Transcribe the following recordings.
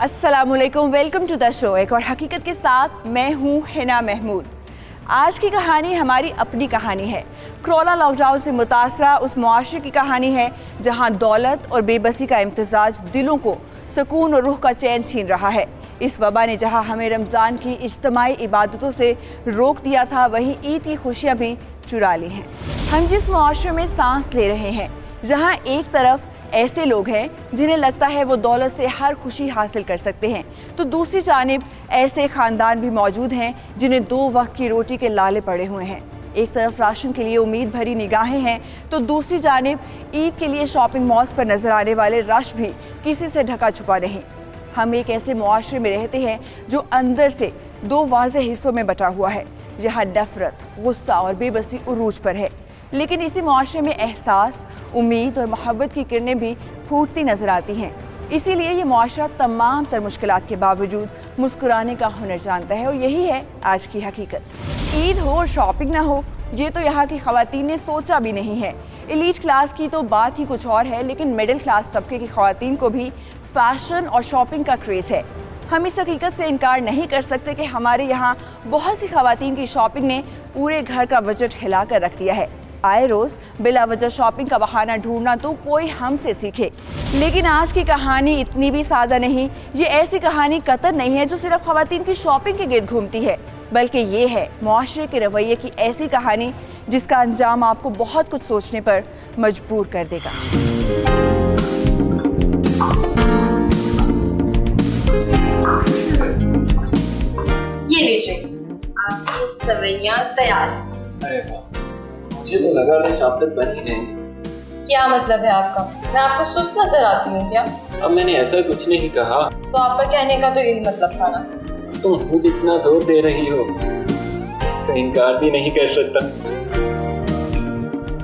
अस्सलामुअलैकुम, welcome to the show. एक और हकीकत के साथ मैं हूँ हिना महमूद। आज की कहानी हमारी अपनी कहानी है। कोरोना लॉकडाउन से मुतासरा उस मुआशरे की कहानी है जहाँ दौलत और बेबसी का इम्तिजाज दिलों को सुकून और रूह का चैन छीन रहा है। इस वबा ने जहाँ हमें रमज़ान की इज्तिमाई इबादतों से रोक दिया था, वहीं ईद की खुशियाँ भी चुरा ली हैं। हम जिस मुआशरे में सांस ले रहे हैं, जहाँ एक तरफ ऐसे लोग हैं जिन्हें लगता है वो दौलत से हर खुशी हासिल कर सकते हैं, तो दूसरी जानिब ऐसे ख़ानदान भी मौजूद हैं जिन्हें 2 वक्त की रोटी के लाले पड़े हुए हैं। एक तरफ राशन के लिए उम्मीद भरी निगाहें हैं, तो दूसरी जानिब ईद के लिए शॉपिंग मॉल्स पर नजर आने वाले रश भी किसी से ढका छुपा नहीं। हम एक ऐसे मुआशरे में रहते हैं जो अंदर से 2 वाज़ेह हिस्सों में बटा हुआ है, जहाँ नफरत, गुस्सा और बेबसी उरूज पर है। लेकिन इसी मुआशरे में एहसास, उम्मीद और मोहब्बत की किरणें भी फूटती नजर आती हैं। इसीलिए ये मुआशरा तमाम तर मुश्किलात के बावजूद मुस्कुराने का हुनर जानता है, और यही है आज की हकीकत। ईद हो और शॉपिंग ना हो, ये तो यहाँ की ख़वातीन ने सोचा भी नहीं है। एलीट क्लास की तो बात ही कुछ और है, लेकिन मिडिल क्लास तबके की ख़वातीन को भी फैशन और शॉपिंग का क्रेज़ है। हम इस हकीकत से इनकार नहीं कर सकते कि हमारे यहाँ बहुत सी ख़वातीन की शॉपिंग ने पूरे घर का बजट हिला कर रख दिया है। आए रोज़ बिला वजह शॉपिंग का बहाना ढूंढना तो कोई हमसे सीखे। लेकिन आज की कहानी इतनी भी सादा नहीं। ये ऐसी कहानी कतई नहीं है जो सिर्फ ख़वातीन की शॉपिंग के गिर्द घूमती है, बल्कि ये है मुआशरे के रवैये की ऐसी कहानी जिसका अंजाम आपको बहुत कुछ सोचने पर मजबूर कर देगा। ये लीजिए, आपकी सवैयां तैयार। अरे वाह, मुझे तो लगा था शाम तक बन ही जाएंगे। क्या मतलब है आपका? मैं आपको सुस्त नजर आती हूँ क्या? अब मैंने ऐसा कुछ नहीं कहा। तो आपका कहने का तो यही मतलब था ना? तुम खुद इतना जोर दे रही हो तो इनकार भी नहीं कर सकता।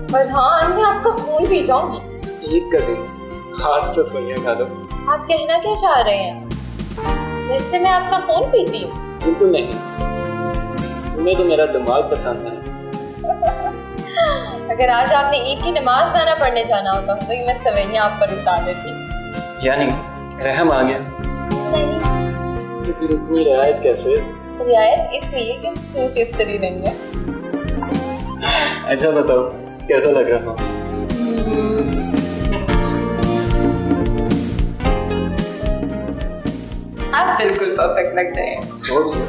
फरहान, मैं आपका खून पी जाऊंगी। एक कभी आज तो सोनिया खा दो। आप कहना क्या चाह रहे हैं? वैसे मैं आपका खून पीती हूँ? बिल्कुल नहीं, तुम्हें तो मेरा दिमाग पसंद है। अगर आज आपने ईद की नमाज ना पढ़ने जाना होता तो ये मैं सवैयां आप पर उतार देती। यानी रहम आ गया? नहीं, तो फिर इतनी रियायत कैसे? रियायत इसलिए कि सूट इस्त्री नहीं है। अच्छा बताओ, कैसा लग रहा हूँ? आप बिल्कुल परफेक्ट लग रहे हैं। सोच लो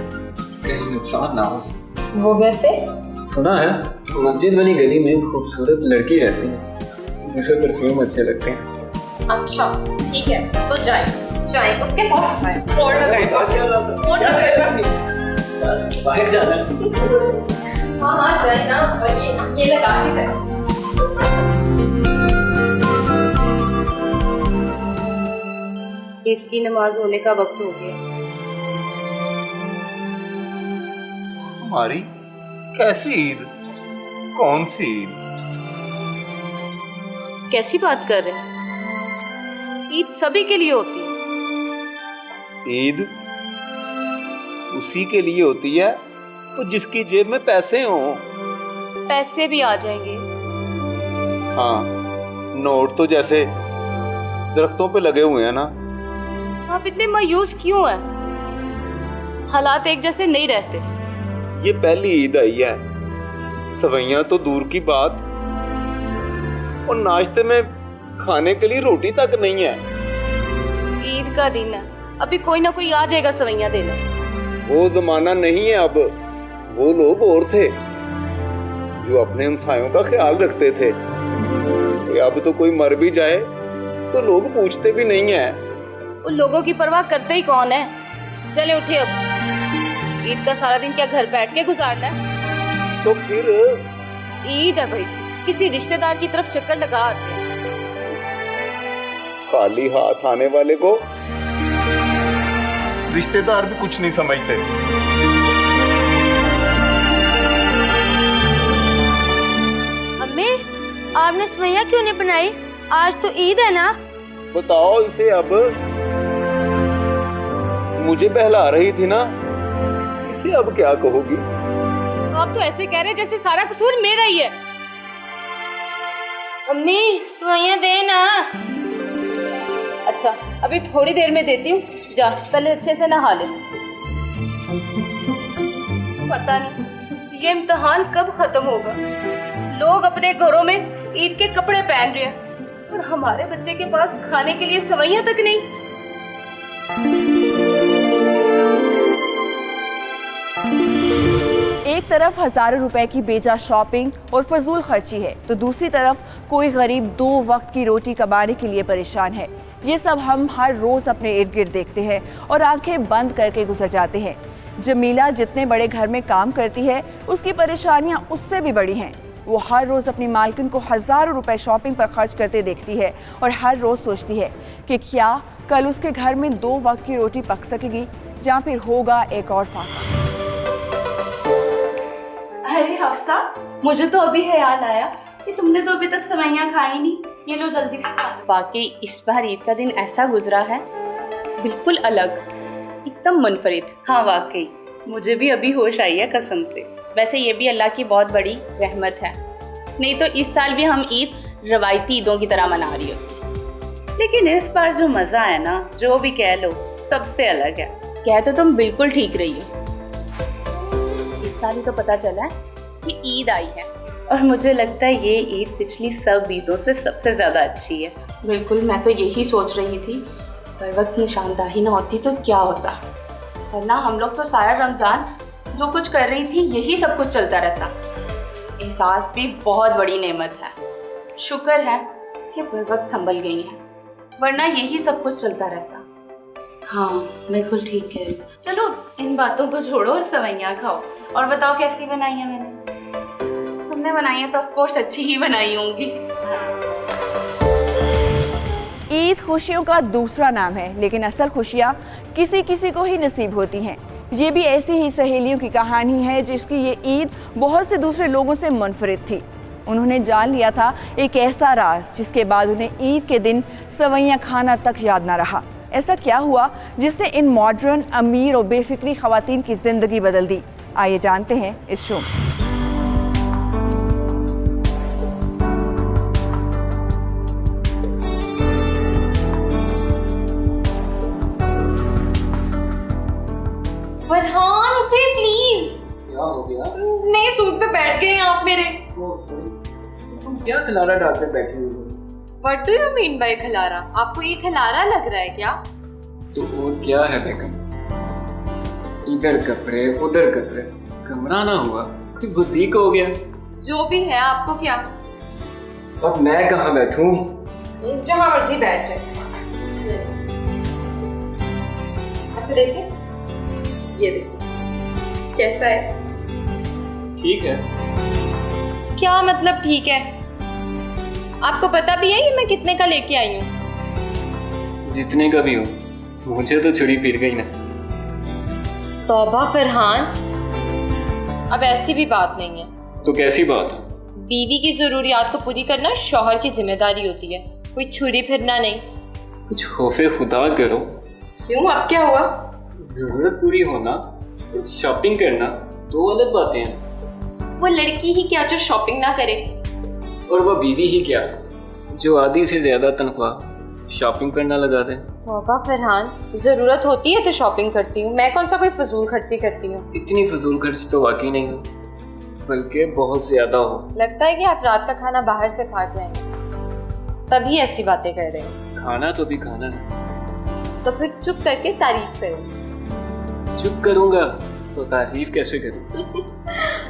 कहीं नुकसान ना हो। वो कैसे? सुना है मस्जिद वाली गली में खूबसूरत लड़की रहती है जिसे परफ्यूम अच्छे लगते हैं। अच्छा ठीक है, तो जाए उसके पास जाए। बाहर जाना। हाँ जाए ना, और ये लगा के जाए। ईद की नमाज होने का वक्त हो गया। हमारी कैसी ईद? कौन सी ईद? कैसी बात कर रहे हैं? ईद सभी के लिए होती है। ईद उसी के लिए होती है तो जिसकी जेब में पैसे हों। पैसे भी आ जाएंगे। हाँ, नोट तो जैसे दरख्तों पे लगे हुए हैं ना। आप इतने मायूस क्यों हैं? हालात एक जैसे नहीं रहते। ये पहली ईद आई है, सवैयां तो दूर की बात, और नाश्ते में खाने के लिए रोटी तक नहीं है। ईद का दिन है, अभी कोई ना कोई आ जाएगा सवैयां देने। वो जमाना नहीं है अब। वो लोग और थे जो अपने हमसायों का ख्याल रखते थे। अब तो कोई मर भी जाए तो लोग पूछते भी नहीं है। उन लोगों की परवाह करते ही कौन है? चले उठे अब। ईद का सारा दिन क्या घर बैठ के गुजारना है? तो फिर ईद है भाई, किसी रिश्तेदार की तरफ चक्कर लगा आते हैं। खाली हाथ आने वाले को रिश्तेदार भी कुछ नहीं समझते। अम्मी, आपने सवैयां क्यों नहीं बनाई? आज तो ईद है ना। बताओ इसे अब। मुझे बहला रही थी ना, इसे अब क्या कहोगी? आप तो ऐसे कह रहे जैसे सारा कसूर मेरा ही है। अम्मी, सवैयां दे ना। अच्छा, अभी थोड़ी देर में देती हूँ, जा पहले अच्छे से नहा ले। पता नहीं ये इम्तिहान कब खत्म होगा। लोग अपने घरों में ईद के कपड़े पहन रहे हैं और हमारे बच्चे के पास खाने के लिए सवैयां तक नहीं। एक तरफ हजारों रुपए की बेजा शॉपिंग और फजूल खर्ची है, तो दूसरी तरफ कोई गरीब 2 वक्त की रोटी कमाने के लिए परेशान है। ये सब हम हर रोज अपने इर्द गिर्द देखते हैं और आंखें बंद करके गुजर जाते हैं। जमीला जितने बड़े घर में काम करती है, उसकी परेशानियां उससे भी बड़ी हैं। वो हर रोज अपनी मालकिन को हजारों रुपए शॉपिंग पर खर्च करते देखती है और हर रोज सोचती है कि क्या कल उसके घर में 2 वक्त की रोटी पक सकेगी या फिर होगा एक और फाका। अरे हफ्सा, मुझे तो अभी ख्याल आया कि तुमने तो अभी तक सवैयां खाई नहीं। ये लो जल्दी से खा लो। वाकई इस बार ईद का दिन ऐसा गुजरा है, बिल्कुल अलग, एकदम मुनफरिद। हाँ वाकई, मुझे भी अभी होश आई है कसम से। वैसे ये भी अल्लाह की बहुत बड़ी रहमत है, नहीं तो इस साल भी हम ईद रवायती ईदों की तरह मना रही होती। लेकिन इस बार जो मजा है ना, जो भी कह लो, सबसे अलग है। कह तो तुम बिल्कुल ठीक रही हो। इस साल ही तो पता चला है कि ईद आई है, और मुझे लगता है ये ईद पिछली सब ईदों से सबसे ज्यादा अच्छी है। बिल्कुल, मैं तो यही सोच रही थी, पर वक्त निशानदाही ना होती तो क्या होता, वरना हम लोग तो सारा रमजान जो कुछ कर रही थी यही सब कुछ चलता रहता। एहसास भी बहुत बड़ी नेमत है, शुक्र है कि बर वक्त संभल गई है, वरना यही सब कुछ चलता रहता। हाँ बिल्कुल ठीक है। चलो इन बातों को छोड़ो और सवैयां खाओ। और बताओ कैसी बनाई है मैंने? तुमने बनाई है तो ऑफ कोर्स अच्छी ही बनाई होंगी। ईद खुशियों का दूसरा नाम है, लेकिन असल खुशियाँ किसी किसी को ही नसीब होती हैं। ये भी ऐसी ही सहेलियों की कहानी है जिसकी ये ईद बहुत से दूसरे लोगों से मुनफरिद थी। उन्होंने जान लिया था एक ऐसा राज जिसके बाद उन्हें ईद के दिन सवैयां खाना तक याद ना रहा। ऐसा क्या हुआ जिसने इन मॉडर्न, अमीर और बेफिक्री खवातीन की जिंदगी बदल दी? आइए जानते हैं इस शो में। फरहान उठे प्लीज। क्या हो गया? नए सूट पे बैठ गए आप मेरे। तुम क्या खिलारा डाल कर बैठी हुई हो? What do you mean by खिलारा? आपको ये खिलारा लग रहा है क्या? तो और क्या है बेगम, इधर कपड़े उधर कपड़े, कमरा ना हुआ कोई बुटीक हो गया। जो भी है आपको क्या? अब मैं कहाँ बैठूं? जहाँ मर्जी बैठ जाए। अच्छा देखिए, ये देखिए कैसा है? ठीक है। क्या मतलब ठीक है? आपको पता भी है ये मैं कितने का लेके आई हूँ? जितने का भी हो, मुझे तो छुरी फिर गई ना। तौबा फरहान, अब ऐसी भी बात नहीं है। तो कैसी बात है? बीवी की जरूरियात को पूरी करना शौहर की जिम्मेदारी होती है, कोई छुरी फिरना नहीं। कुछ खौफे खुदा करो। क्यों, अब क्या हुआ? जरूरत पूरी होना, कुछ शॉपिंग करना दो अलग बातें हैं। वो लड़की ही क्या जो शॉपिंग ना करे, और वो बीवी ही क्या जो आधी से ज्यादा तनख्वाह शॉपिंग पर ना लगा दे। तौबा फरहान, जरूरत होती है तो शॉपिंग करती हूँ, मैं कौन सा कोई फजूल खर्ची करती हूँ। इतनी फजूल खर्च तो वाकई नहीं हो, बल्कि बहुत ज्यादा हो। लगता है कि आप रात का खाना बाहर से खा के आएंगे, तभी ऐसी बातें कर रहे हैं। खाना तो भी खाना है। तो फिर चुप करके तारीफ करो। चुप करूंगा तो तारीफ कैसे करूं?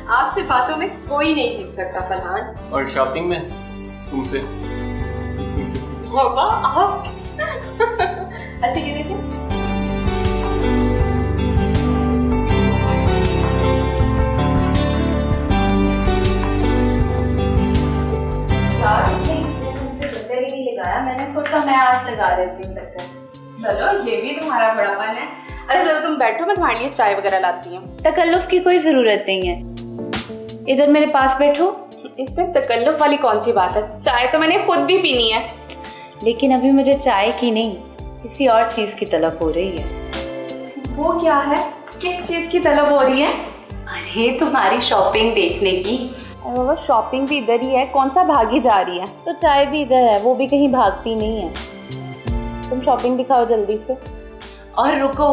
आपसे बातों में कोई नहीं जीत सकता फरहान। और शॉपिंग में तुमसे। तौबा आप। अच्छा ये देखिए, चक्कर ही नहीं लगाया, मैंने सोचा मैं आज लगा देती हूँ चक्कर। चलो ये भी तुम्हारा बड़ापन है। अरे चलो तुम बैठो, मैं तुम्हारे लिए चाय वगैरह लाती हूँ। तकल्लुफ की कोई जरूरत नहीं है, इधर मेरे पास बैठो। इसमें तकल्लुफ वाली कौन सी बात है, चाय तो मैंने खुद भी पीनी है। लेकिन अभी मुझे चाय की नहीं, किसी और चीज की तलब हो रही है। वो क्या है, किस चीज की तलब हो रही है? अरे तुम्हारी शॉपिंग देखने की। अरे बाबा शॉपिंग भी इधर ही है, कौन सा भागी जा रही है? तो चाय भी इधर है, वो भी कहीं भागती नहीं है। तुम शॉपिंग दिखाओ जल्दी से। और रुको,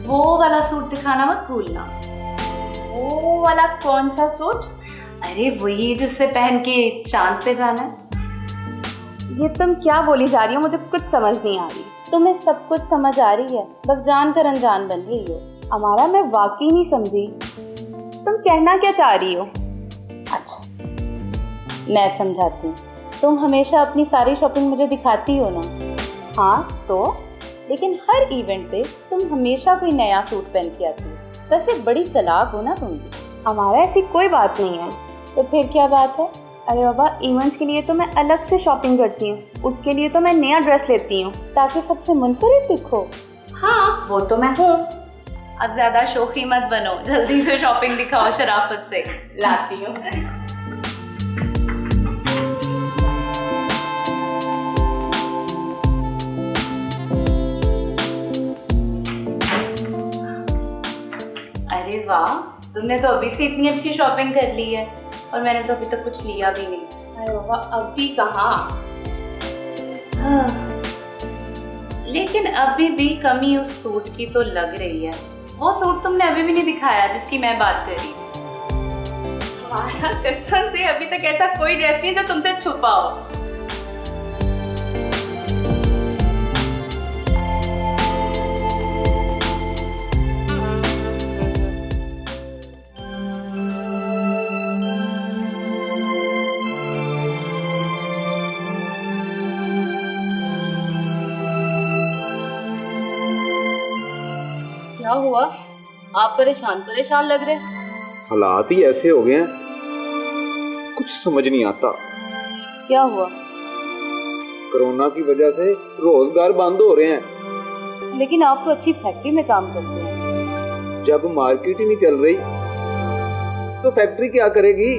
वो वाला सूट दिखाना मत भूलना। वो वाला कौन सा सूट? अरे वही जिससे पहन के चांद पे जाना है। ये तुम क्या बोली जा रही हो? मुझे कुछ समझ नहीं आ रही। तुम्हें सब कुछ समझ आ रही है, बस जानकर अनजान बन रही हो। अमारा, मैं वाकई नहीं समझी। तुम कहना क्या चाह रही हो? अच्छा, मैं समझाती हूँ। तुम हमेशा अपनी सारी शॉपिंग मुझे दिखाती हो ना। हाँ तो? लेकिन हर इवेंट पे तुम हमेशा कोई नया सूट पहन के आती हो। वैसे बड़ी चालाक हो ना तुम भी। हमारा ऐसी कोई बात नहीं है। तो फिर क्या बात है? अरे बाबा, इवेंट्स के लिए तो मैं अलग से शॉपिंग करती हूँ। उसके लिए तो मैं नया ड्रेस लेती हूँ ताकि सबसे मुनफरिद दिखो। हाँ, वो तो मैं हूँ। अब ज्यादा शौकी मत बनो, जल्दी से शॉपिंग दिखाओ शराफत से। लाती हूँ। अरे वाह, तुमने तो अभी से इतनी अच्छी शॉपिंग कर ली है और मैंने तो अभी तक कुछ लिया भी नहीं। अरे बाबा, अभी कहाँ। लेकिन अभी भी कमी उस सूट की तो लग रही है। वो सूट तुमने अभी भी नहीं दिखाया जिसकी मैं बात कर रही हूँ। हमारा कसम से अभी तक ऐसा कोई ड्रेस नहीं जो तुमसे छुपा हो। क्या हुआ? आप परेशान परेशान लग रहे। हालात ही ऐसे हो गए हैं, कुछ समझ नहीं आता। क्या हुआ? कोरोना की वजह से रोजगार बंद हो रहे हैं। लेकिन आप तो अच्छी फैक्ट्री में काम करते हैं। जब मार्केट ही नहीं चल रही तो फैक्ट्री क्या करेगी?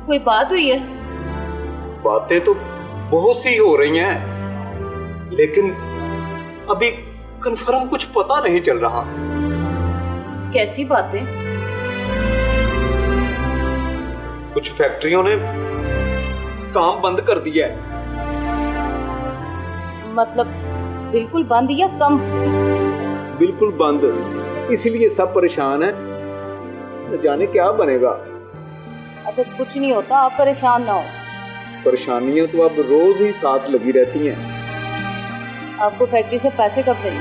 कोई बात हुई है? बातें तो बहुत सी हो रही हैं, लेकिन अभी कंफर्म कुछ पता नहीं चल रहा। कैसी बातें? कुछ फैक्ट्रियों ने काम बंद कर दिया है। मतलब बिल्कुल बंद या कम? बिल्कुल बंद, इसलिए सब परेशान है, न जाने क्या बनेगा। अच्छा, कुछ नहीं होता, आप परेशान ना हो। परेशानियां तो अब रोज ही साथ लगी रहती हैं। आपको फैक्ट्री से पैसे कब चाहिए?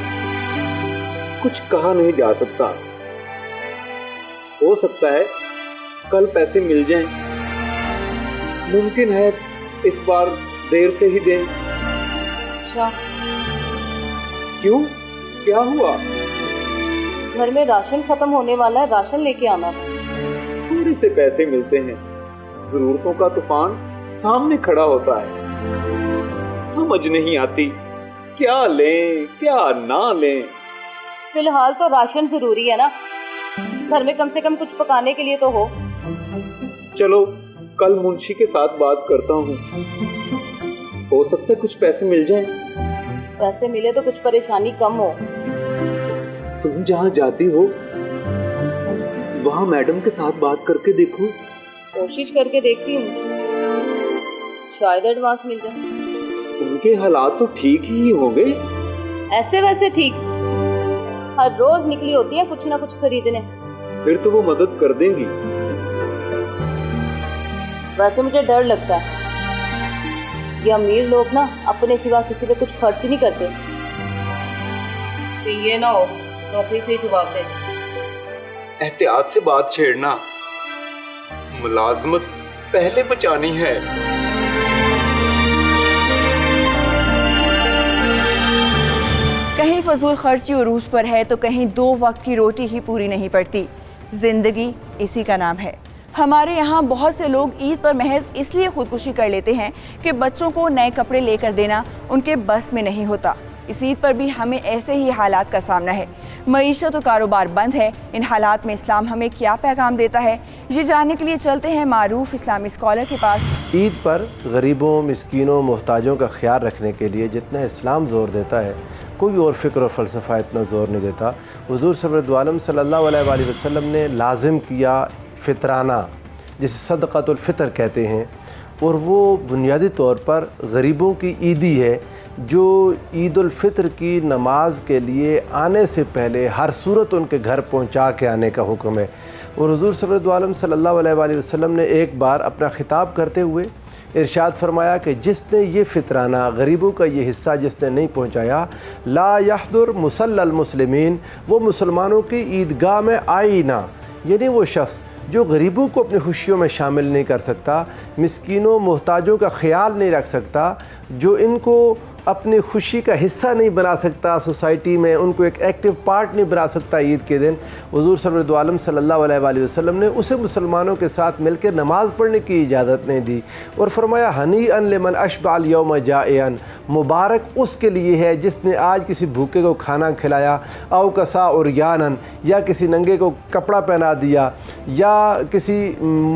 कुछ कहा नहीं जा सकता, हो सकता है कल पैसे मिल जाएं, मुमकिन है इस बार देर से ही दें। अच्छा, क्यों, क्या हुआ? घर में राशन खत्म होने वाला है, राशन लेके आना था। थोड़े से पैसे मिलते हैं, जरूरतों का तूफान सामने खड़ा होता है। समझ नहीं आती क्या लें क्या ना लें। फिलहाल तो राशन जरूरी है ना, घर में कम से कम कुछ पकाने के लिए तो हो। चलो कल मुंशी के साथ बात करता हूँ, हो सकता है कुछ पैसे मिल जाएं। पैसे मिले तो कुछ परेशानी कम हो। तुम जहाँ जाती हो वहाँ मैडम के साथ बात करके देखो। कोशिश करके देखती हूँ, शायद एडवांस मिल जाए। उनके हालात तो ठीक ही होंगे। ऐसे वैसे ठीक, हर रोज निकली होती है कुछ ना कुछ खरीदने। फिर तो वो मदद कर देंगी। वैसे मुझे डर लगता है, ये अमीर लोग ना अपने सिवा किसी पे कुछ खर्च ही नहीं करते। तो ये ना हो नौकरी से जवाब दे। एहतियात से बात छेड़ना, मुलाजमत पहले बचानी है। कहीं फजूल खर्ची उरूज पर है तो कहीं 2 वक्त की रोटी ही पूरी नहीं पड़ती। जिंदगी इसी का नाम है। हमारे यहाँ बहुत से लोग ईद पर महज इसलिए खुदकुशी कर लेते हैं कि बच्चों को नए कपड़े लेकर देना उनके बस में नहीं होता। इस ईद पर भी हमें ऐसे ही हालात का सामना है। मईशत और कारोबार बंद है। इन हालात में इस्लाम हमें क्या पैगाम देता है, ये जानने के लिए चलते हैं मारूफ इस्लामी स्कॉलर के पास। ईद पर गरीबों, मिस्कीनों, मोहताजों का ख्याल रखने के लिए जितना इस्लाम ज़ोर देता है, कोई और फ़िक्र और फ़लसफ़ा इतना ज़ोर नहीं देता। हुज़ूर सल्लल्लाहु अलैहि वसल्लम ने लाजिम किया फ़ितराना, जिसे सदक़तुल फ़ितर कहते हैं, और वो बुनियादी तौर पर गरीबों की ईदी है जो ईद उल फितर की नमाज के लिए आने से पहले हर सूरत उनके घर पहुंचा के आने का हुक्म है। और हुज़ूर सल्लल्लाहु अलैहि वसल्लम ने एक बार अपना ख़िताब करते हुए इरशाद फरमाया कि जिसने ये फ़ितराना गरीबों का ये हिस्सा जिसने नहीं पहुंचाया, ला यहदुर मुसल्लल मुस्लिमीन, वो मुसलमानों की ईदगाह में आई ना। यानी वो शख्स जो गरीबों को अपनी खुशियों में शामिल नहीं कर सकता, मिस्कीनों मोहताजों का ख्याल नहीं रख सकता, जो इनको अपनी खुशी का हिस्सा नहीं बना सकता सोसाइटी में, उनको एक एक्टिव पार्ट नहीं बना सकता ईद के दिन, हुज़ूर सल्लल्लाहु अलैहि वसल्लम ने उसे मुसलमानों के साथ मिलकर नमाज़ पढ़ने की इजाज़त नहीं दी और फरमाया हनी अन लिमन अशबाल यौम जाएन, मुबारक उसके लिए है जिसने आज किसी भूखे को खाना खिलाया, औ कसा और यानन, या किसी नंगे को कपड़ा पहना दिया, या किसी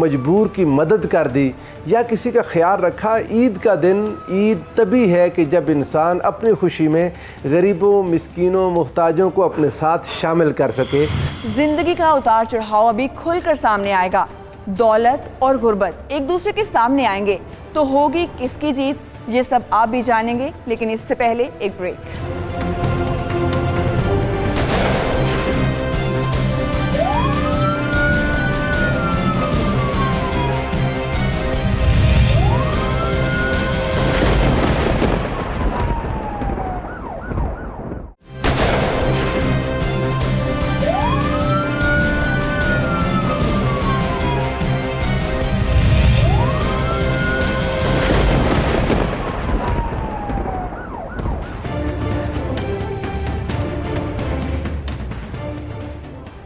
मजबूर की मदद कर दी, या किसी का ख्याल रखा। ईद का दिन ईद तभी है कि जब इंसान अपनी खुशी में गरीबों, मिस्कीनों, मुहताजों को अपने साथ शामिल कर सके। जिंदगी का उतार चढ़ाव अभी खुलकर सामने आएगा। दौलत और गुर्बत एक दूसरे के सामने आएंगे तो होगी किसकी जीत, ये सब आप भी जानेंगे, लेकिन इससे पहले एक break.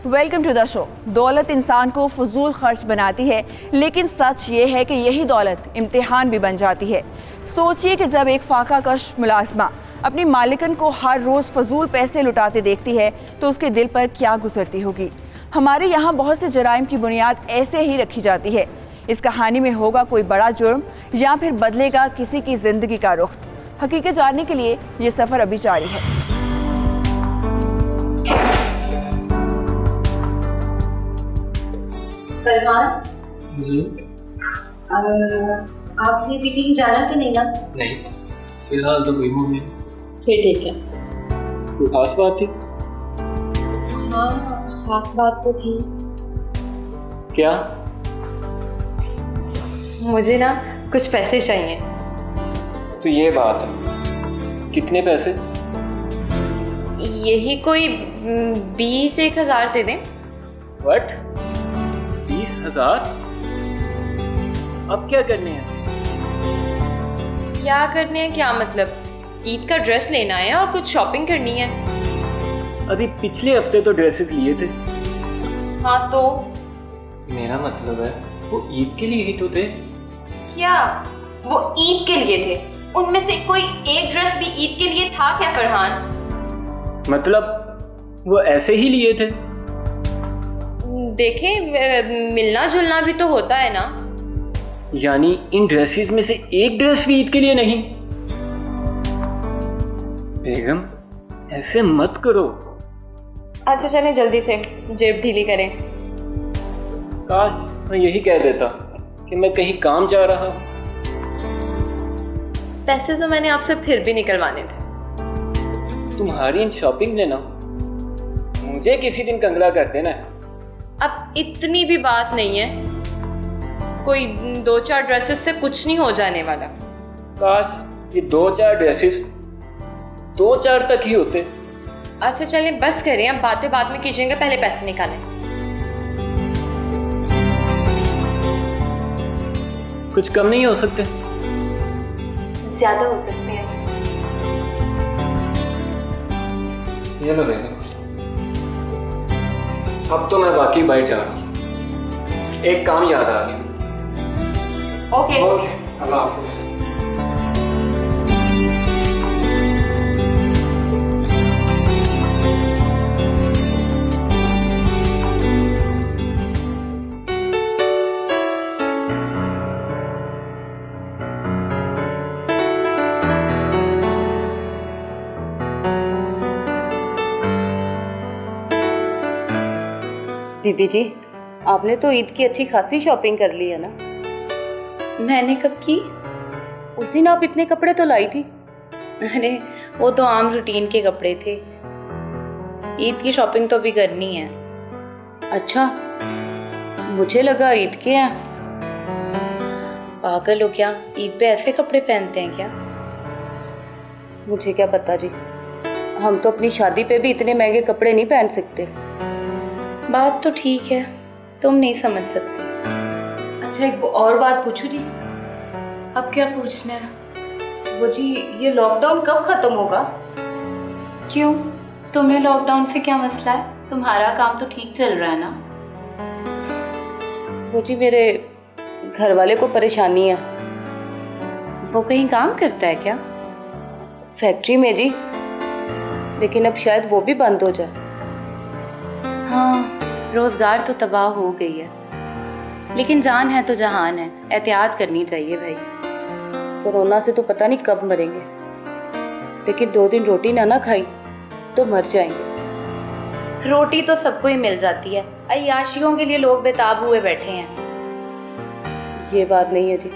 Welcome to the show. दौलत इंसान को फजूल खर्च बनाती है, लेकिन सच ये है कि यही दौलत इम्तिहान भी बन जाती है। सोचिए कि जब एक फाका कश मुलाजमा अपनी मालिकन को हर रोज़ फजूल पैसे लुटाते देखती है तो उसके दिल पर क्या गुजरती होगी। हमारे यहाँ बहुत से जराइम की बुनियाद ऐसे ही रखी जाती है। इस कहानी में होगा कोई बड़ा जुर्म या फिर बदलेगा किसी की ज़िंदगी का रुख। हकीकत जानने के लिए ये सफ़र अभी जारी है। फरमान जी आपने अभी कहीं जाना तो नहीं ना? नहीं, फिलहाल तो कोई मूड नहीं। फिर ठीक है। कोई खास बात थी? हाँ, खास बात तो थी। क्या? मुझे ना कुछ पैसे चाहिए। तो ये बात है, कितने पैसे? यही कोई 20-1 दे दें। व्हाट? 20,000? अब क्या करने हैं? क्या करने हैं? क्या मतलब? ईद का ड्रेस लेना है और कुछ शॉपिंग करनी है। अभी पिछले हफ्ते तो ड्रेसेस लिए थे। हाँ तो मेरा मतलब है वो ईद के लिए ही तो थे। क्या वो ईद के लिए थे? उनमें से कोई एक ड्रेस भी ईद के लिए था क्या फरहान? मतलब वो ऐसे ही लिए थे? देखें, मिलना जुलना भी तो होता है ना। यानी इन ड्रेसेस में से एक ड्रेस भी ईद के लिए नहीं? बेगम ऐसे मत करो। अच्छा चलें, जल्दी से जेब ढीली करें। काश मैं यही कह देता कि मैं कहीं काम जा रहा हूँ। पैसे तो मैंने आपसे फिर भी निकलवाने थे। तुम्हारी इन शॉपिंग ने ना मुझे किसी दिन कंगला कर देना है। अब इतनी भी बात नहीं है, कोई 2-4 ड्रेसेस से कुछ नहीं हो जाने वाला। काश ये 2-4 ड्रेसेस 2-4 तक ही होते। अच्छा चलें, बस करें, अब बातें बाद में कीजिएगा, पहले पैसे निकालें। कुछ कम नहीं हो सकते? ज्यादा हो सकते हैं। ये लो बेगम, अब तो मैं वाकई बाहर जा रहा हूँ। एक काम याद आ गया। ओके, अल्लाह हाफिज़। दीदी जी, आपने तो ईद की अच्छी खासी शॉपिंग कर ली है ना? मैंने कब की? उस दिन आप इतने कपड़े तो लाई थी। अरे वो तो आम रूटीन के कपड़े थे। ईद की शॉपिंग तो अभी करनी है। अच्छा, मुझे लगा ईद के हैं। पागल हो क्या? ईद पे ऐसे कपड़े पहनते हैं क्या? मुझे क्या पता जी, हम तो अपनी शादी पे भी इतने महंगे कपड़े नहीं पहन सकते। बात तो ठीक है, तुम नहीं समझ सकती। अच्छा, एक और बात पूछूं जी? अब क्या पूछना है? वो जी, ये लॉकडाउन कब खत्म होगा? क्यों, तुम्हें लॉकडाउन से क्या मसला है? तुम्हारा काम तो ठीक चल रहा है ना। वो जी, मेरे घर वाले को परेशानी है। वो कहीं काम करता है क्या? फैक्ट्री में जी, लेकिन अब शायद वो भी बंद हो जाए। हाँ, रोजगार तो तबाह हो गई है, लेकिन जान है तो जहान है, एहतियात करनी चाहिए भाई। कोरोना से तो पता नहीं कब मरेंगे, लेकिन 2 दिन रोटी ना खाई तो मर जाएंगे। रोटी तो सबको ही मिल जाती है, अय्याशियों के लिए लोग बेताब हुए बैठे हैं। ये बात नहीं है जी,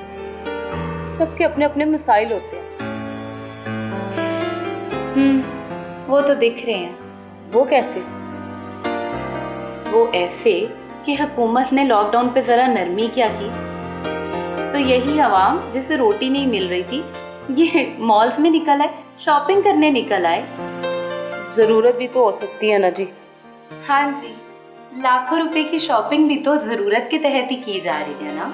सबके अपने अपने मसाइल होते हैं। वो तो दिख रहे हैं। वो कैसे? वो ऐसे कि हुकूमत ने लॉकडाउन पे जरा नरमी क्या की, तो यही आवाम जिसे रोटी नहीं मिल रही थी, ये मॉल्स में निकल आए, शॉपिंग करने निकल आए। जरूरत भी तो हो सकती है ना जी। हाँ जी, लाखों रुपए की शॉपिंग भी तो जरूरत के तहत ही की जा रही है ना।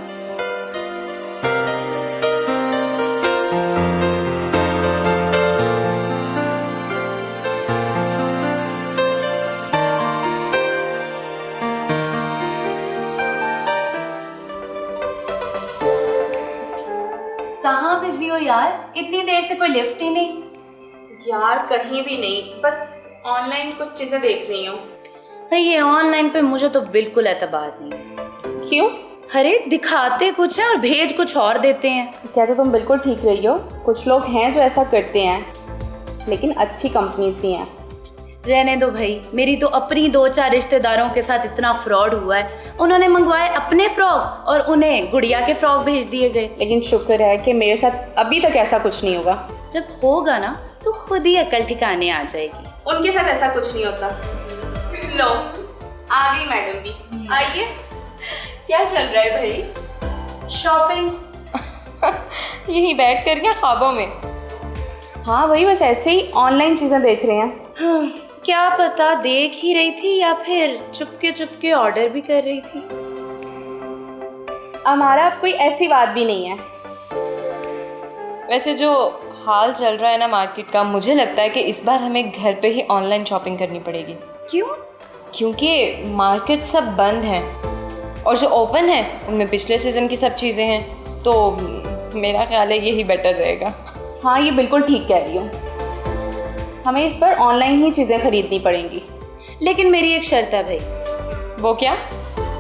कहाँ बिजी हो यार? इतनी देर से कोई लिफ्ट ही नहीं। यार कहीं भी नहीं, बस ऑनलाइन कुछ चीजें देख रही हूँ। भाई ये ऑनलाइन पे मुझे तो बिल्कुल एतबार नहीं। क्यों? अरे दिखाते कुछ है और भेज कुछ और देते हैं। क्या तो तुम बिल्कुल ठीक रही हो, कुछ लोग हैं जो ऐसा करते हैं, लेकिन अच्छी कंपनीज भी हैं। रहने दो भाई, मेरी तो अपनी 2-4 रिश्तेदारों के साथ इतना फ्रॉड हुआ है। उन्होंने मंगवाए अपने फ्रॉक और उन्हें गुड़िया के फ्रॉक भेज दिए गए। लेकिन शुक्र है कि मेरे साथ अभी तक ऐसा कुछ नहीं होगा। जब होगा ना तो खुद ही अकल ठिकाने आ जाएगी। उनके साथ ऐसा कुछ नहीं होता। लो, आ गई मैडम भी। आइए, क्या चल रहा है भाई? शॉपिंग। यहीं बैठ कर क्या ख्वाबों में? हाँ वही, बस ऐसे ही ऑनलाइन चीजें देख रहे हैं। क्या पता देख ही रही थी या फिर चुपके चुपके ऑर्डर भी कर रही थी। हमारा अब कोई ऐसी बात भी नहीं है। वैसे जो हाल चल रहा है ना मार्केट का, मुझे लगता है कि इस बार हमें घर पे ही ऑनलाइन शॉपिंग करनी पड़ेगी। क्यों? क्योंकि मार्केट सब बंद हैं और जो ओपन है उनमें पिछले सीज़न की सब चीज़ें हैं, तो मेरा ख्याल है यही बेटर रहेगा। हाँ, ये बिल्कुल ठीक कह रही हो। हमें इस पर ऑनलाइन ही चीज़ें खरीदनी पड़ेंगी। लेकिन मेरी एक शर्त है भाई। वो क्या?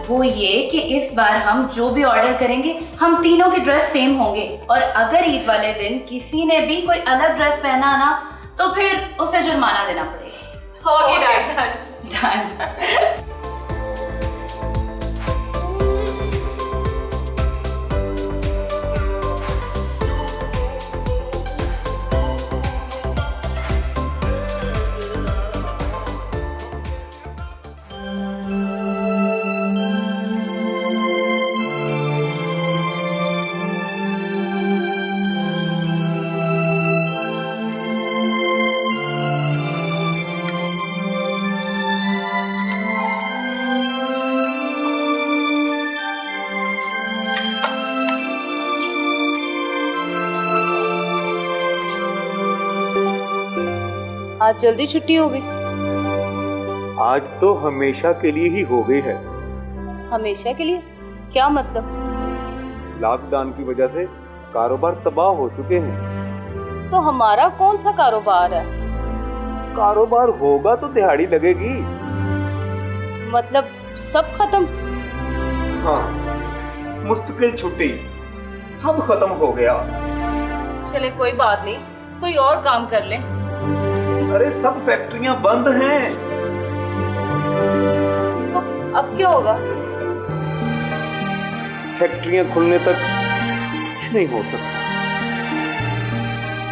वो ये कि इस बार हम जो भी ऑर्डर करेंगे, हम तीनों की ड्रेस सेम होंगे, और अगर ईद वाले दिन किसी ने भी कोई अलग ड्रेस पहना ना, तो फिर उसे जुर्माना देना पड़ेगा। हो गया, डन। आज जल्दी छुट्टी हो गई। आज तो हमेशा के लिए ही हो गई है। हमेशा के लिए? क्या मतलब? लॉकडाउन की वजह से कारोबार तबाह हो चुके हैं। तो हमारा कौन सा कारोबार है? कारोबार होगा तो दिहाड़ी लगेगी। मतलब सब खत्म? हाँ, मुस्तकिल छुट्टी, सब खत्म हो गया। चले कोई बात नहीं, कोई और काम कर ले। अरे सब फैक्ट्रियां बंद हैं। तो अब क्या होगा? फैक्ट्रियां खुलने तक कुछ नहीं हो सकता।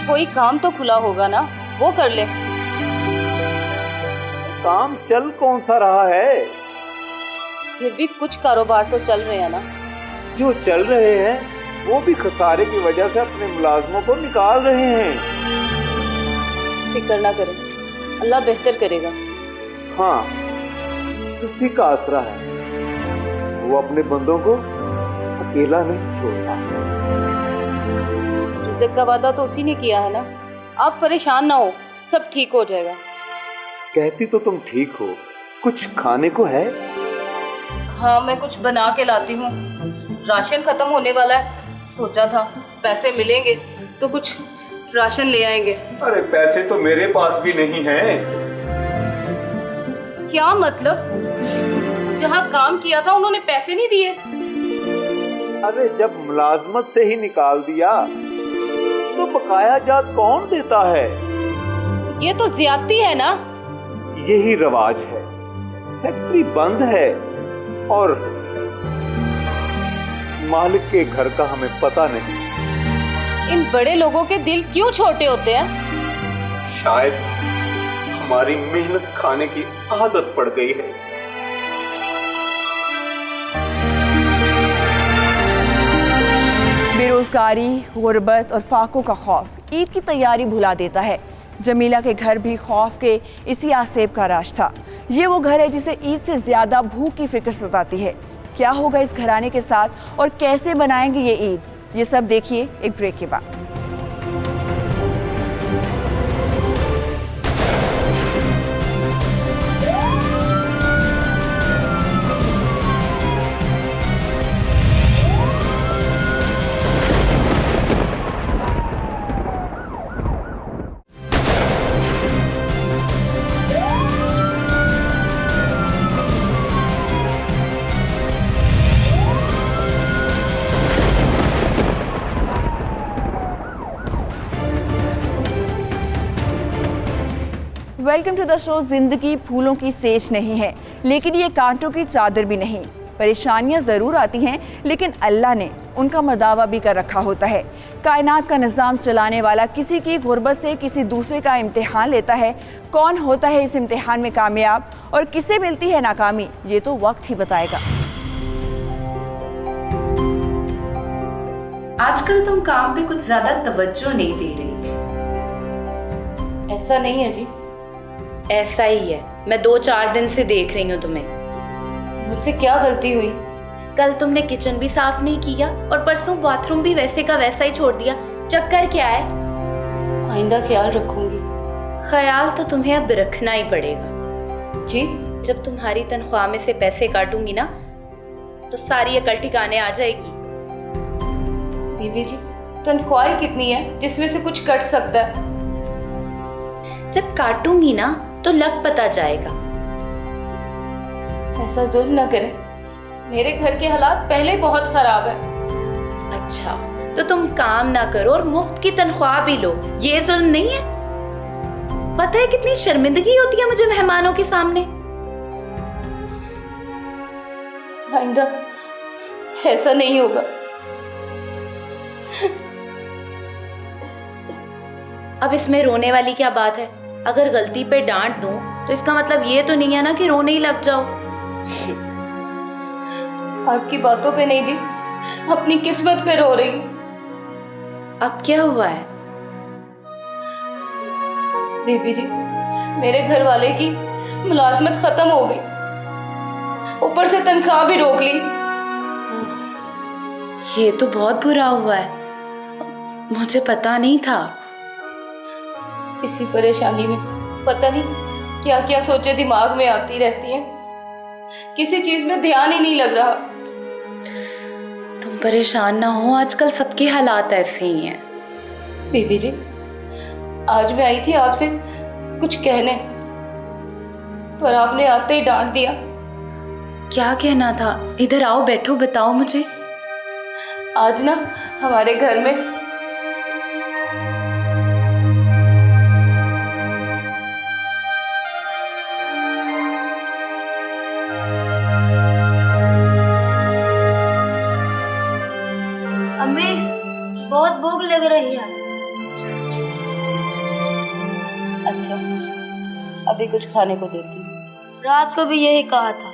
कोई काम तो खुला होगा ना, वो कर ले। काम चल कौन सा रहा है? फिर भी कुछ कारोबार तो चल रहे हैं ना। जो चल रहे हैं वो भी खसारे की वजह से अपने मुलाजमों को निकाल रहे हैं। फिक्र ना करें, अल्लाह बेहतर करेगा। हाँ, उसी का आसरा है, वो अपने बंदों को अकेला नहीं छोड़ता। रिज़्क का वादा तो उसी ने किया है ना, आप परेशान ना हो, सब ठीक हो जाएगा। कहती तो तुम ठीक हो, कुछ खाने को है? हाँ, मैं कुछ बना के लाती हूँ। राशन खत्म होने वाला है, सोचा था पैसे मिलेंगे तो कुछ राशन ले आएंगे। अरे पैसे तो मेरे पास भी नहीं है। क्या मतलब? जहाँ काम किया था उन्होंने पैसे नहीं दिए? अरे जब मुलाजमत से ही निकाल दिया तो बकाया जात कौन देता है? ये तो ज्यादती है ना। यही रवाज है, फैक्ट्री बंद है और मालिक के घर का हमें पता नहीं। इन बड़े लोगों के दिल क्यों छोटे होते हैं? शायद हमारी मेहनत खाने की आदत पड़ गई है। बेरोजगारी, गुर्बत और फाकों का खौफ ईद की तैयारी भुला देता है। जमीला के घर भी खौफ के इसी आसेब का राज था। ये वो घर है जिसे ईद से ज्यादा भूख की फिक्र सताती है। क्या होगा इस घराने के साथ और कैसे बनाएंगे ये ईद, ये सब देखिए एक ब्रेक के बाद। Welcome to the show. जिंदगी फूलों की सेज नहीं है, लेकिन ये कांटों की चादर भी नहीं। परेशानियां ज़रूर आती हैं, लेकिन अल्लाह ने उनका मदावा भी कर रखा होता है। कायनात का निज़ाम चलाने वाला किसी की गुर्बत से किसी दूसरे का इम्तिहान लेता है। कौन होता है इस इम्तिहान में कामयाब और किसे मिलती है नाकामी, ये तो वक्त ही बताएगा। आजकल तुम काम पे कुछ ज्यादा तवज्जो नहीं दे रही। ऐसा नहीं है जी। ऐसा ही है, मैं 2-4 दिन से देख रही हूँ तुम्हें। मुझसे क्या गलती हुई? कल तुमने किचन भी साफ नहीं किया और परसों बाथरूम भी वैसे का वैसा ही छोड़ दिया। चक्कर क्या है? आइंदा ख्याल रखूंगी। ख्याल तो तुम्हें अब रखना ही पड़ेगा जी। जब तुम्हारी तनख्वाह में से पैसे काटूंगी ना तो सारी अकल ठिकाने आ जाएगी। बीबी जी, तनख्वाह कितनी है जिसमें से कुछ कट सकता है? जब काटूंगी ना तो लग पता जाएगा। ऐसा जुल्म न करें, मेरे घर के हालात पहले ही बहुत खराब है। अच्छा, तो तुम काम ना करो और मुफ्त की तनख्वाह भी लो, ये जुल्म नहीं है? पता है कितनी शर्मिंदगी होती है मुझे मेहमानों के सामने। आइंदा ऐसा नहीं होगा। अब इसमें रोने वाली क्या बात है? अगर गलती पे डांट दूं तो इसका मतलब ये तो नहीं है ना कि रोने ही लग जाओ। आपकी बातों पे नहीं जी, अपनी किस्मत पे रो रही हूँ। अब क्या हुआ है? बीबी जी, मेरे घर वाले की मुलाजमत खत्म हो गई, ऊपर से तनख्वाह भी रोक ली। ये तो बहुत बुरा हुआ है, मुझे पता नहीं था। इसी परेशानी में पता नहीं क्या क्या सोचे दिमाग में आती रहती हैं। किसी चीज में ध्यान ही नहीं लग रहा। तुम परेशान ना हो, आजकल सबके हालात ऐसे ही हैं। बीबी जी, आज मैं आई थी आपसे कुछ कहने, पर आपने आते ही डांट दिया। क्या कहना था? इधर आओ, बैठो, बताओ मुझे। आज ना हमारे घर में अम्मी, लग रही है। अच्छा, अभी कुछ खाने को देती। रात को भी यही कहा था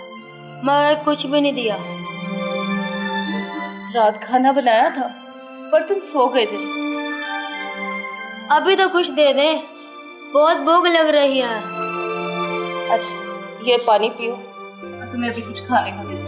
मगर कुछ भी नहीं दिया। रात खाना बनाया था पर तुम सो गए थे। अभी तो कुछ दे दे, बहुत भूख लग रही है। अच्छा, ये पानी पियो, तुम्हें अभी कुछ खाने को देती।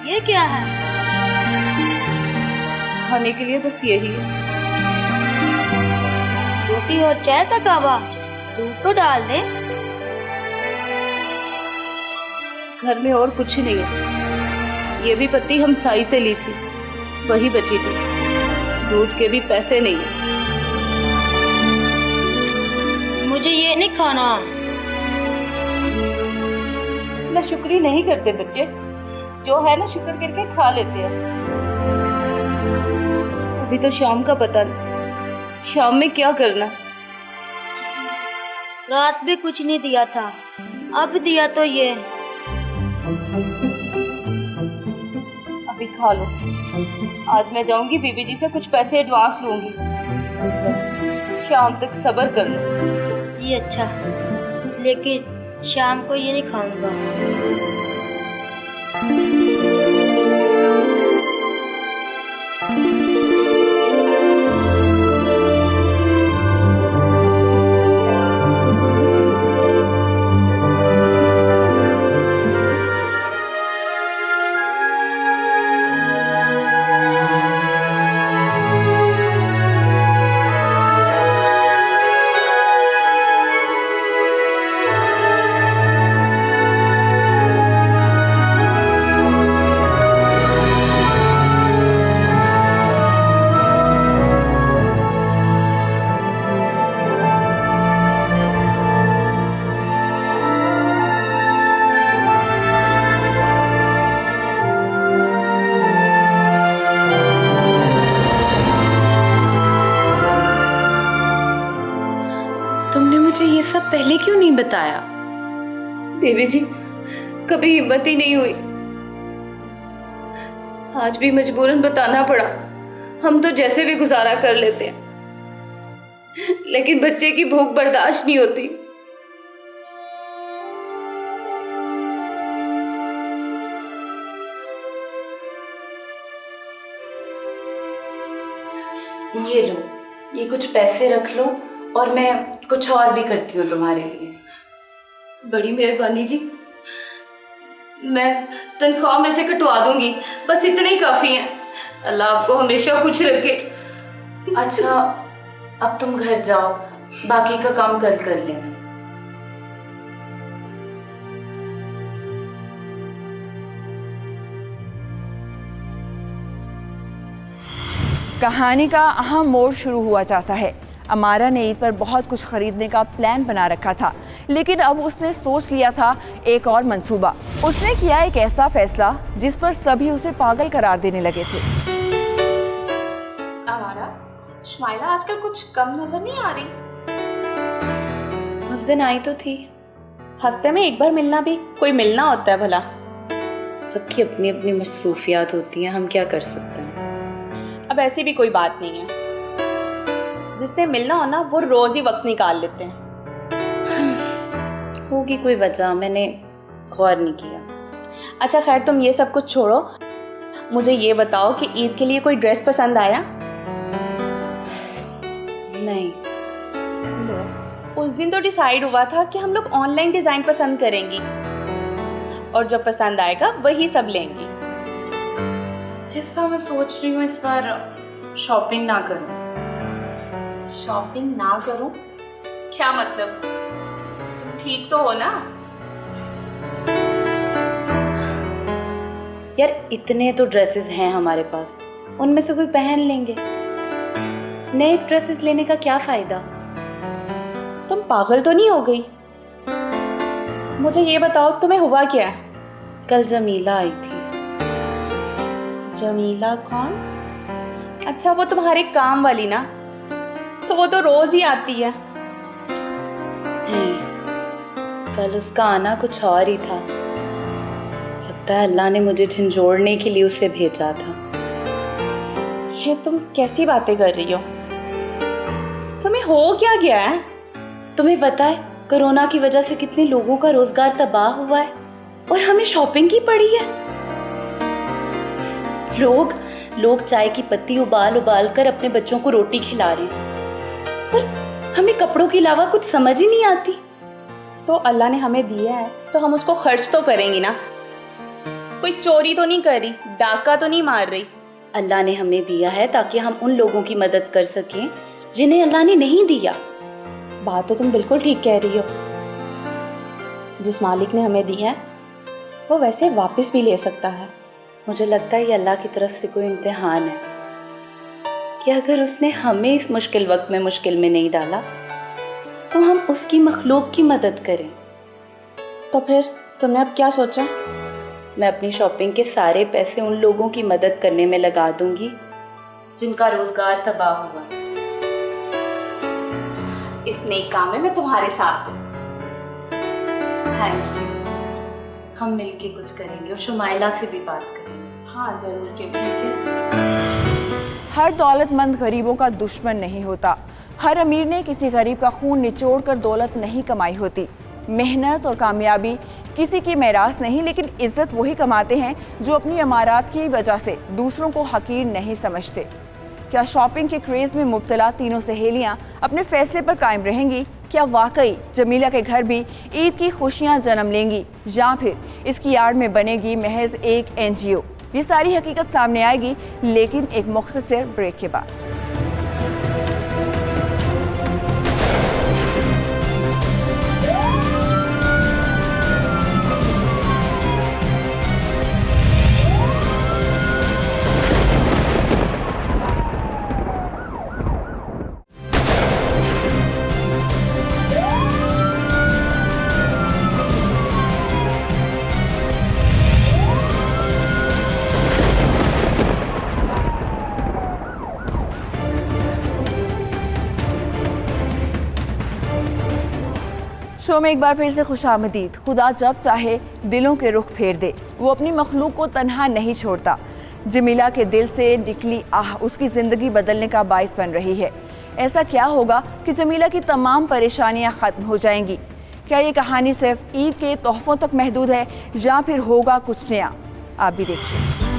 ये क्या है? खाने के लिए बस यही है। रोटी और चाय का कावा, दूध तो डाल दे। घर में और कुछ नहीं है। ये भी पत्ती हम साई से ली थी, वही बची थी। दूध के भी पैसे नहीं है। मुझे ये नहीं खाना। ना शुक्री नहीं करते बच्चे, जो है ना शुक्र करके खा लेते हैं। अभी तो शाम का पता नहीं, शाम में क्या करना। रात भी कुछ नहीं दिया था, अब दिया तो ये। अभी खा लो। आज मैं जाऊंगी बीबी जी से कुछ पैसे एडवांस लूंगी। बस शाम तक सब्र कर लो। जी अच्छा, लेकिन शाम को ये नहीं खाऊंगा। तुमने मुझे ये सब पहले क्यों नहीं बताया? बीबी जी, कभी हिम्मत ही नहीं हुई। आज भी मजबूरन बताना पड़ा। हम तो जैसे भी गुजारा कर लेते हैं, लेकिन बच्चे की भूख बर्दाश्त नहीं होती। ये लो, ये कुछ पैसे रख लो और मैं कुछ और भी करती हूँ तुम्हारे लिए। बड़ी मेहरबानी जी, मैं तनख्वाह में से कटवा दूंगी, बस इतने ही काफी हैं। अल्लाह आपको हमेशा खुश रखे। अच्छा, अब तुम घर जाओ, बाकी का काम कल कर लेना। कहानी का अहम मोड़ शुरू हुआ जाता है। अमारा ने ईद पर बहुत कुछ खरीदने का प्लान बना रखा था, लेकिन अब उसने सोच लिया था एक और मंसूबा। उसने किया एक ऐसा फैसला जिस पर सभी उसे पागल करार देने लगे थे। अमारा, शमाइला आजकल कुछ कम नजर नहीं आ रही। उस दिन आई तो थी। हफ्ते में एक बार मिलना भी कोई मिलना होता है भला? सबकी अपनी अपनी मसरूफियात होती हैं, हम क्या कर सकते हैं। अब ऐसी भी कोई बात नहीं है, जिससे मिलना हो ना वो रोज ही वक्त निकाल लेते हैं। होगी कोई वजह, मैंने गौर नहीं किया। अच्छा खैर, तुम ये सब कुछ छोड़ो, मुझे ये बताओ कि ईद के लिए कोई ड्रेस पसंद आया? नहीं, उस दिन तो डिसाइड हुआ था कि हम लोग ऑनलाइन डिजाइन पसंद करेंगी और जो पसंद आएगा वही सब लेंगी। ऐसा मैं सोच रही हूँ इस बार शॉपिंग ना करूँ। शॉपिंग ना करूँ? क्या मतलब? तुम ठीक तो हो ना? यार इतने तो ड्रेसेस हैं हमारे पास, उनमें से कोई पहन लेंगे। नए ड्रेसेस लेने का क्या फायदा? तुम पागल तो नहीं हो गई? मुझे ये बताओ तुम्हें हुआ क्या है? कल जमीला आई थी। जमीला कौन? अच्छा वो तुम्हारे काम वाली ना, तो वो तो रोज ही आती है। नहीं, कल उसका आना कुछ और ही था। लगता है अल्लाह ने मुझे झंझोड़ने के लिए उसे भेजा था। ये तुम कैसी बातें कर रही हो? तुम्हें हो क्या गया है? तुम्हें पता है कोरोना की वजह से कितने लोगों का रोजगार तबाह हुआ है और हमें शॉपिंग की पड़ी है। लोग चाय की पत्ती उबाल उबाल कर अपने बच्चों को रोटी खिला रहे हैं और हमें कपड़ों के अलावा कुछ समझ ही नहीं आती। तो अल्लाह ने हमें दिया है तो हम उसको खर्च तो करेंगे ना। कोई चोरी तो नहीं कर रही, डाका तो नहीं मार रही। अल्लाह ने हमें दिया है ताकि हम उन लोगों की मदद कर सकें जिन्हें अल्लाह ने नहीं दिया। बात तो तुम बिल्कुल ठीक कह रही हो। जिस मालिक ने हमें दी है वो वैसे वापस भी ले सकता है। मुझे लगता है ये अल्लाह की तरफ से कोई इम्तिहान है कि अगर उसने हमें इस मुश्किल वक्त में मुश्किल में नहीं डाला तो हम उसकी मखलूक की मदद करें। तो फिर तुमने अब क्या सोचा? मैं अपनी शॉपिंग के सारे पैसे उन लोगों की मदद करने में लगा दूंगी जिनका रोजगार तबाह हुआ है। इस नेक काम में मैं तुम्हारे साथ हूँ। Thank you. हम मिलके कुछ करेंगे और शुमाइला से भी बात करेंगे। हाँ जरूर, क्यों? ठीक है। हर दौलतमंद गरीबों का दुश्मन नहीं होता। हर अमीर ने किसी गरीब का खून निचोड़ कर दौलत नहीं कमाई होती। मेहनत और कामयाबी किसी की मेरास नहीं, लेकिन इज्जत वही कमाते हैं जो अपनी अमारात की वजह से दूसरों को हकीर नहीं समझते। क्या शॉपिंग के क्रेज़ में मुब्तला तीनों सहेलियां अपने फैसले पर कायम रहेंगी? क्या वाकई जमीला के घर भी ईद की खुशियां जन्म लेंगी, या फिर इसकी आड़ में बनेगी महज एक NGO? ये सारी हकीकत सामने आएगी, लेकिन एक मुख्तसर ब्रेक के बाद। शो में एक बार फिर से खुशामदीद। खुदा जब चाहे दिलों के रुख फेर दे, वो अपनी मखलूक को तन्हा नहीं छोड़ता। जमीला के दिल से निकली आह उसकी ज़िंदगी बदलने का बाइस बन रही है। ऐसा क्या होगा कि जमीला की तमाम परेशानियां ख़त्म हो जाएंगी? क्या ये कहानी सिर्फ ईद के तोहफ़ों तक महदूद है, या फिर होगा कुछ नया? आप भी देखिए।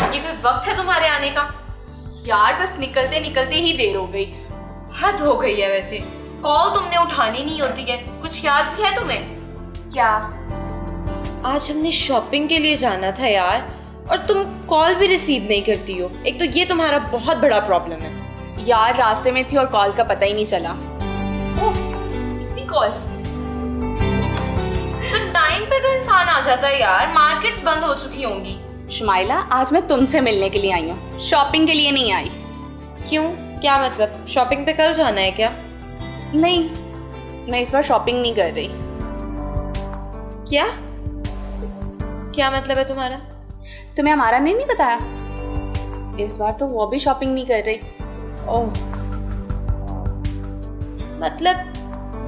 ये कोई वक्त है तुम्हारे आने का? यार बस निकलते निकलते ही देर हो गई। हद हो गई है वैसे। कॉल तुमने उठानी नहीं होती है। कुछ याद भी है तुम्हें? क्या? आज हमने शॉपिंग के लिए जाना था यार, और तुम कॉल भी रिसीव नहीं करती हो। एक तो ये तुम्हारा बहुत बड़ा प्रॉब्लम है। यार रास्ते में थी और कॉल का पता ही नहीं चला। ओह, इतनी कॉल्स। तो टाइम पे तो इंसान आ जाता है यार। मार्केट्स बंद हो चुकी होंगी। शुमाइला, आज मैं तुमसे मिलने के लिए आई हूँ, शॉपिंग के लिए नहीं आई। क्यों? क्या मतलब? शॉपिंग पे कल जाना है क्या? नहीं, मैं इस बार शॉपिंग नहीं कर रही। क्या? क्या मतलब है तुम्हारा? तुम्हें हमारा नहीं बताया? इस बार तो वो भी शॉपिंग नहीं कर रही। ओह, मतलब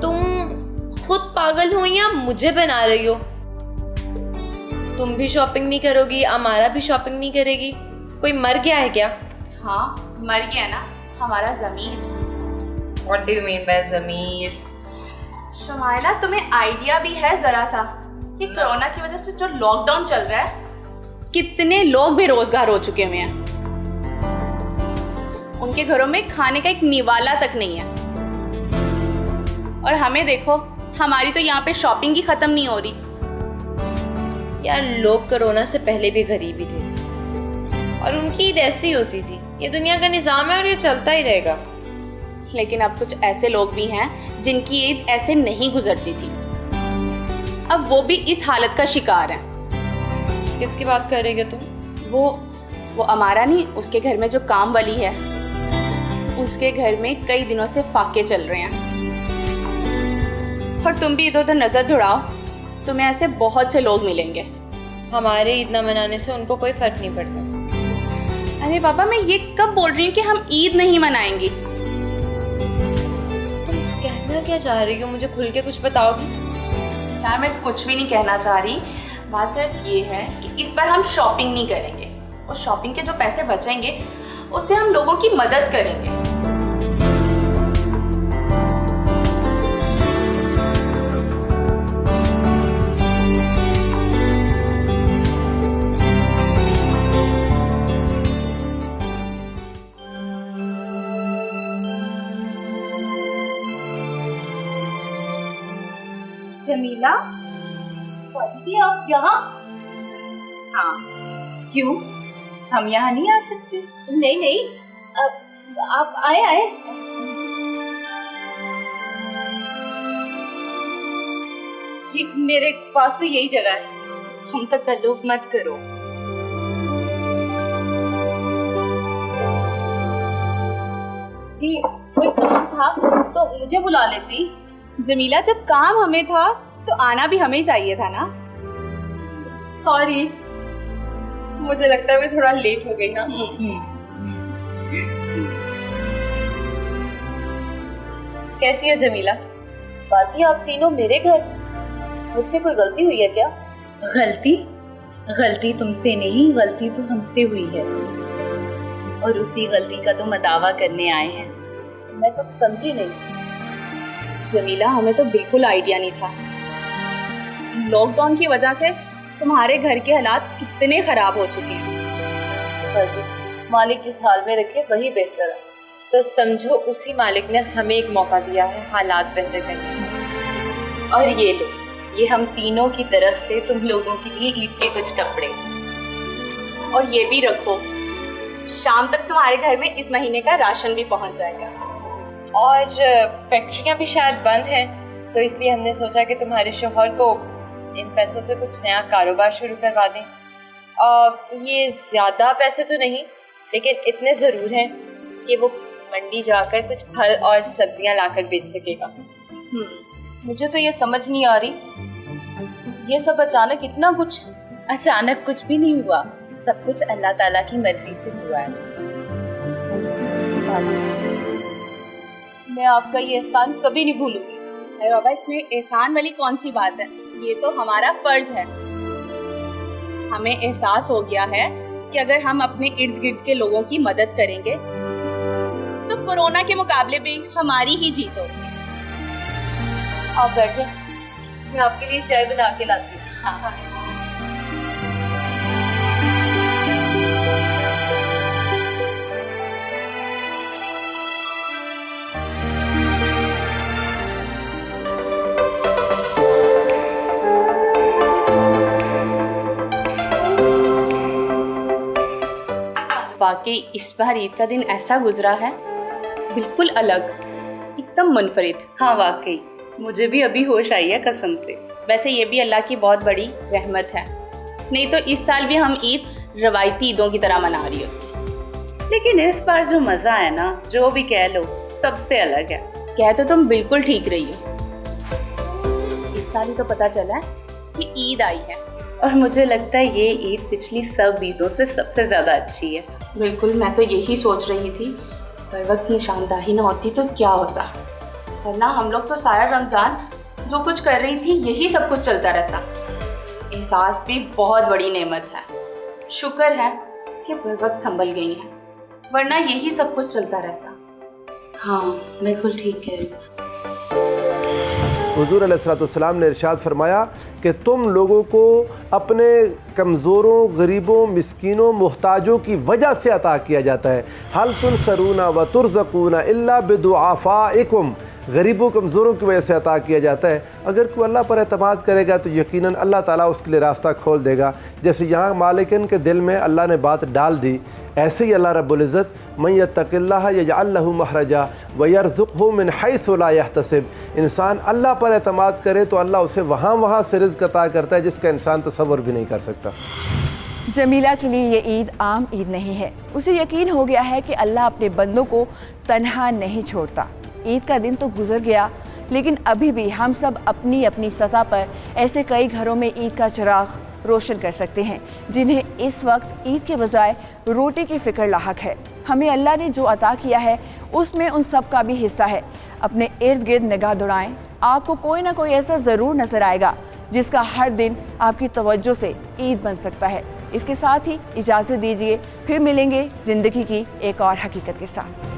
तुम खुद पागल हो या मुझे बना रही हो? तुम भी शॉपिंग नहीं करोगी, अमारा भी शॉपिंग नहीं करेगी। कोई मर गया है क्या? हाँ, मर गया ना हमारा ज़मीर। What do you mean by ज़मीर? शुमाइला, तुम्हें आइडिया भी है जरा सा कि कोरोना की वजह से जो लॉकडाउन चल रहा है, कितने लोग बेरोजगार हो चुके हुए हैं। उनके घरों में खाने का एक निवाला तक नहीं है। और हमें देखो, हमारी तो यहाँ पे शॉपिंग ही खत्म नहीं हो रही। यार लोग कोरोना से पहले भी गरीब ही थे और उनकी ईद ऐसी होती थी। ये दुनिया का निज़ाम है और ये चलता ही रहेगा। लेकिन अब कुछ ऐसे लोग भी हैं जिनकी ईद ऐसे नहीं गुजरती थी, अब वो भी इस हालत का शिकार हैं। किसकी बात कर रही हो तुम? वो अमारा नहीं, उसके घर में जो काम वाली है, उसके घर में कई दिनों से फाके चल रहे हैं। और तुम भी इधर उधर नजर दौड़ाओ, तुम्हें ऐसे बहुत से लोग मिलेंगे। हमारे ईद ना मनाने से उनको कोई फर्क नहीं पड़ता। अरे बाबा, मैं ये कब बोल रही हूँ कि हम ईद नहीं मनाएंगी? तुम कहना क्या चाह रही हो? मुझे खुल के कुछ बताओगी? यार मैं कुछ भी नहीं कहना चाह रही, बात सिर्फ ये है कि इस बार हम शॉपिंग नहीं करेंगे और शॉपिंग के जो पैसे बचेंगे उससे हम लोगों की मदद करेंगे। जमीला, दीदी आप यहाँ? हाँ, क्यों? हम यहाँ नहीं आ सकते? नहीं नहीं, आप आए। जी मेरे पास तो यही जगह है। तुम तकल्लुफ मत करो। जी कोई काम था तो मुझे बुला लेती। जमीला, जब काम हमें था तो आना भी हमें चाहिए था ना। सॉरी, मुझे लगता है मैं थोड़ा लेट हो गई ना। कैसी है जमीला? बाजी आप तीनों मेरे घर, मुझसे कोई गलती हुई है क्या? गलती तुमसे नहीं, गलती तो हमसे हुई है और उसी गलती का तो मदावा करने आए हैं। मैं कुछ समझी नहीं। जमीला, हमें तो बिल्कुल आइडिया नहीं था। लॉकडाउन की वजह से तुम्हारे घर के हालात कितने खराब हो चुके हैं। बाजी, मालिक जिस हाल में रखे वही बेहतर है। तो समझो उसी मालिक ने हमें एक मौका दिया है हालात बेहतर करने का। और ये लो, ये हम तीनों की तरफ से तुम लोगों के लिए ईद के कुछ कपड़े। और ये भी रखो, शाम तक तुम्हारे घर में इस महीने का राशन भी पहुंच जाएगा। और फैक्ट्रियां भी शायद बंद हैं, तो इसलिए हमने सोचा कि तुम्हारे शौहर को इन पैसों से कुछ नया कारोबार शुरू करवा दें। ये ज़्यादा पैसे तो नहीं, लेकिन इतने ज़रूर हैं कि वो मंडी जाकर कुछ फल और सब्जियां लाकर बेच सकेगा। मुझे तो ये समझ नहीं आ रही, ये सब अचानक इतना कुछ? अचानक कुछ भी नहीं हुआ, सब कुछ अल्लाह ताला की मर्जी से हुआ है। मैं आपका ये एहसान कभी नहीं भूलूंगी। अरे बाबा, इसमें एहसान वाली कौन सी बात है? ये तो हमारा फर्ज है। हमें एहसास हो गया है कि अगर हम अपने इर्द गिर्द के लोगों की मदद करेंगे तो कोरोना के मुकाबले भी हमारी ही जीत होगी। आप बैठे, मैं आपके लिए चाय बना के लाती हूँ। हाँ। वाकई इस बार ईद का दिन ऐसा गुजरा है, बिल्कुल अलग, एकदम मुनफरिद। हाँ वाकई, मुझे भी अभी होश आई है कसम से। वैसे ये भी अल्लाह की बहुत बड़ी रहमत है, नहीं तो इस साल भी हम ईद रवायती ईदों की तरह मना रही होती। लेकिन इस बार जो मजा है ना, जो भी कह लो, सबसे अलग है। कह तो तुम बिल्कुल ठीक रही हो। इस साल ही तो पता चला है कि ईद आई है, और मुझे लगता है ये ईद पिछली सब ईदों से सबसे ज्यादा अच्छी है। बिल्कुल, मैं तो यही सोच रही थी, पर वक्त निशानदाही ना होती तो क्या होता, वरना हम लोग तो सारा रमजान जो कुछ कर रही थी यही सब कुछ चलता रहता। एहसास भी बहुत बड़ी नेमत है, शुक्र है कि बर वक्त संभल गई हैं, वरना यही सब कुछ चलता रहता। हाँ बिल्कुल ठीक है। हुज़ूर अलैहिस्सलाम ने इरशाद फरमाया कि तुम लोगों को अपने कमज़ोरों, गरीबों, मिस्कीनों, मुहताजों की वजह से अता किया जाता है। हल तुनसरूना व तुरज़क़ूना इल्ला बिदुआफ़ाइकुम, गरीबों कमज़ोरों की वजह से अता किया जाता है। अगर कोई अल्लाह पर एतमाद करेगा तो यकीनन अल्लाह ताला उसके लिए रास्ता खोल देगा। जैसे यहाँ मालिकन के दिल में अल्लाह ने बात डाल दी, ऐसे ही अल्लाह रब्बुल इज़्ज़त मन यत्तक़िल्लाह यजअल लहू मखरजा व यरज़ुक़हू मिन हैसु ला यहतसिब, इंसान अल्लाह पर एतमाद करे तो अल्लाह उसे वहाँ से रिज़्क़ अता करता है जिसका इंसान तसव्वुर भी नहीं कर सकता। जमीला के लिए ये ईद आम ईद नहीं है। उसे यकीन हो गया है कि अल्लाह अपने बंदों को तन्हा नहीं छोड़ता। ईद का दिन तो गुजर गया, लेकिन अभी भी हम सब अपनी अपनी सतह पर ऐसे कई घरों में ईद का चिराग रोशन कर सकते हैं जिन्हें इस वक्त ईद के बजाय रोटी की फ़िक्र लाहक है। हमें अल्लाह ने जो अता किया है उसमें उन सब का भी हिस्सा है। अपने इर्द गिर्द निगाह दौड़ाएं, आपको कोई ना कोई ऐसा ज़रूर नज़र आएगा जिसका हर दिन आपकी तवज्जो से ईद बन सकता है। इसके साथ ही इजाज़त दीजिए, फिर मिलेंगे ज़िंदगी की एक और हकीकत के साथ।